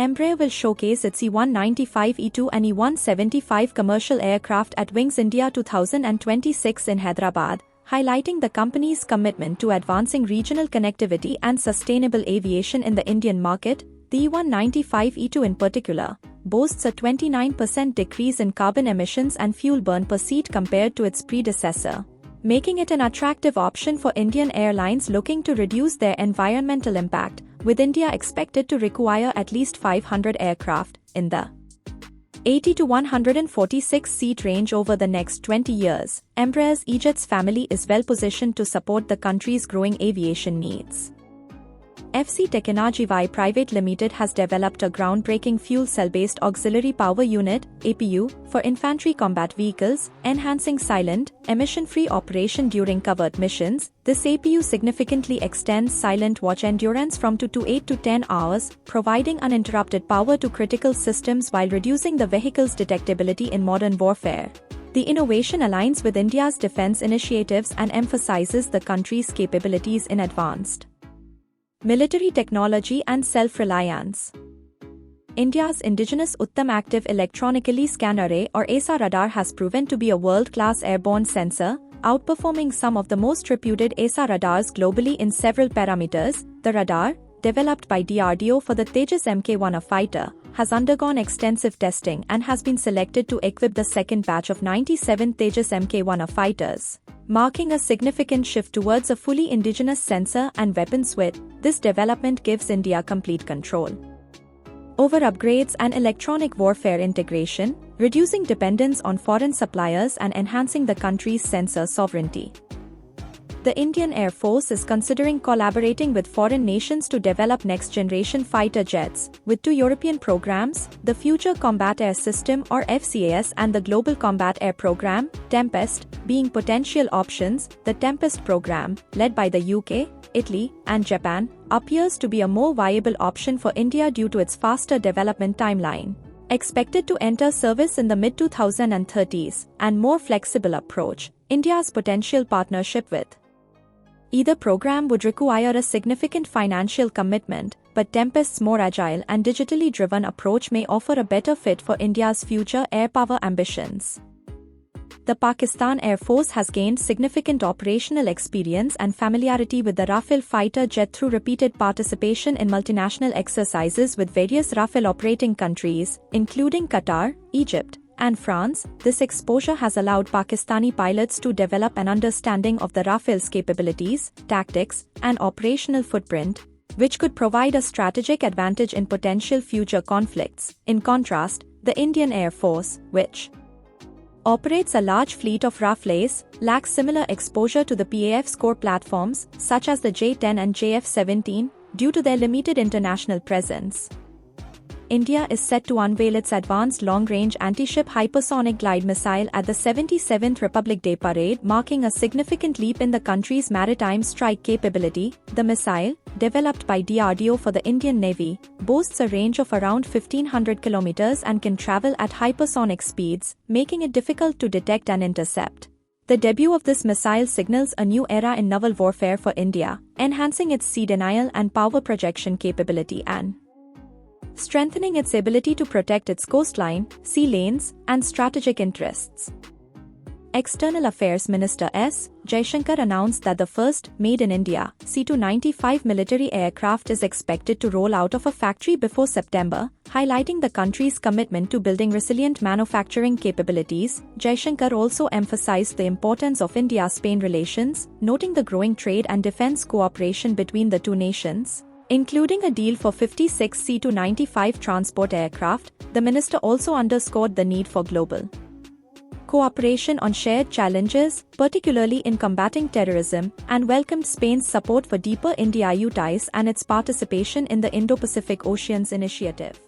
Embraer will showcase its E195-E2 and E175 commercial aircraft at Wings India 2026 in Hyderabad, highlighting the company's commitment to advancing regional connectivity and sustainable aviation in the Indian market. The E195-E2 in particular boasts a 29% decrease in carbon emissions and fuel burn per seat compared to its predecessor, making it an attractive option for Indian airlines looking to reduce their environmental impact, with India expected to require at least 500 aircraft in the 80 to 146 seat range over the next 20 years. Embraer's E-Jets family is well positioned to support the country's growing aviation needs. FC Technology Private Limited has developed a groundbreaking fuel cell-based auxiliary power unit (APU) for infantry combat vehicles, enhancing silent, emission-free operation during covert missions. This APU significantly extends silent watch endurance from 2 to 8 to 10 hours, providing uninterrupted power to critical systems while reducing the vehicle's detectability in modern warfare. The innovation aligns with India's defense initiatives and emphasizes the country's capabilities in advanced military technology and self-reliance. India's indigenous Uttam Active Electronically Scanned Array or AESA radar has proven to be a world-class airborne sensor, outperforming some of the most reputed AESA radars globally in several parameters. The radar, developed by DRDO for the Tejas Mk1A fighter, has undergone extensive testing and has been selected to equip the second batch of 97 Tejas Mk1A fighters, marking a significant shift towards a fully indigenous sensor and weapon suite. This development gives India complete control over upgrades and electronic warfare integration, reducing dependence on foreign suppliers and enhancing the country's sensor sovereignty. The Indian Air Force is considering collaborating with foreign nations to develop next-generation fighter jets, with 2 European programs, the Future Combat Air System or FCAS and the Global Combat Air Program, Tempest, being potential options. The Tempest program, led by the UK, Italy, and Japan, appears to be a more viable option for India due to its faster development timeline, expected to enter service in the mid-2030s, and more flexible approach. India's potential partnership with either program would require a significant financial commitment, but Tempest's more agile and digitally driven approach may offer a better fit for India's future air power ambitions. The Pakistan Air Force has gained significant operational experience and familiarity with the Rafale fighter jet through repeated participation in multinational exercises with various Rafale operating countries, including Qatar, Egypt, and France. This exposure has allowed Pakistani pilots to develop an understanding of the Rafale's capabilities, tactics, and operational footprint, which could provide a strategic advantage in potential future conflicts. In contrast, the Indian Air Force, which operates a large fleet of Rafales, lacks similar exposure to the PAF's core platforms, such as the J-10 and JF-17, due to their limited international presence. India is set to unveil its advanced long-range anti-ship hypersonic glide missile at the 77th Republic Day Parade, marking a significant leap in the country's maritime strike capability. The missile, developed by DRDO for the Indian Navy, boasts a range of around 1,500 kilometers and can travel at hypersonic speeds, making it difficult to detect and intercept. The debut of this missile signals a new era in naval warfare for India, enhancing its sea denial and power projection capability and strengthening its ability to protect its coastline, sea lanes, and strategic interests. External Affairs Minister S. Jaishankar announced that the first Made in India C-295 military aircraft is expected to roll out of a factory before September, highlighting the country's commitment to building resilient manufacturing capabilities. Jaishankar also emphasized the importance of India-Spain relations, noting the growing trade and defense cooperation between the two nations, including a deal for 56 C-295 transport aircraft. The minister also underscored the need for global cooperation on shared challenges, particularly in combating terrorism, and welcomed Spain's support for deeper India-EU ties and its participation in the Indo-Pacific Oceans Initiative.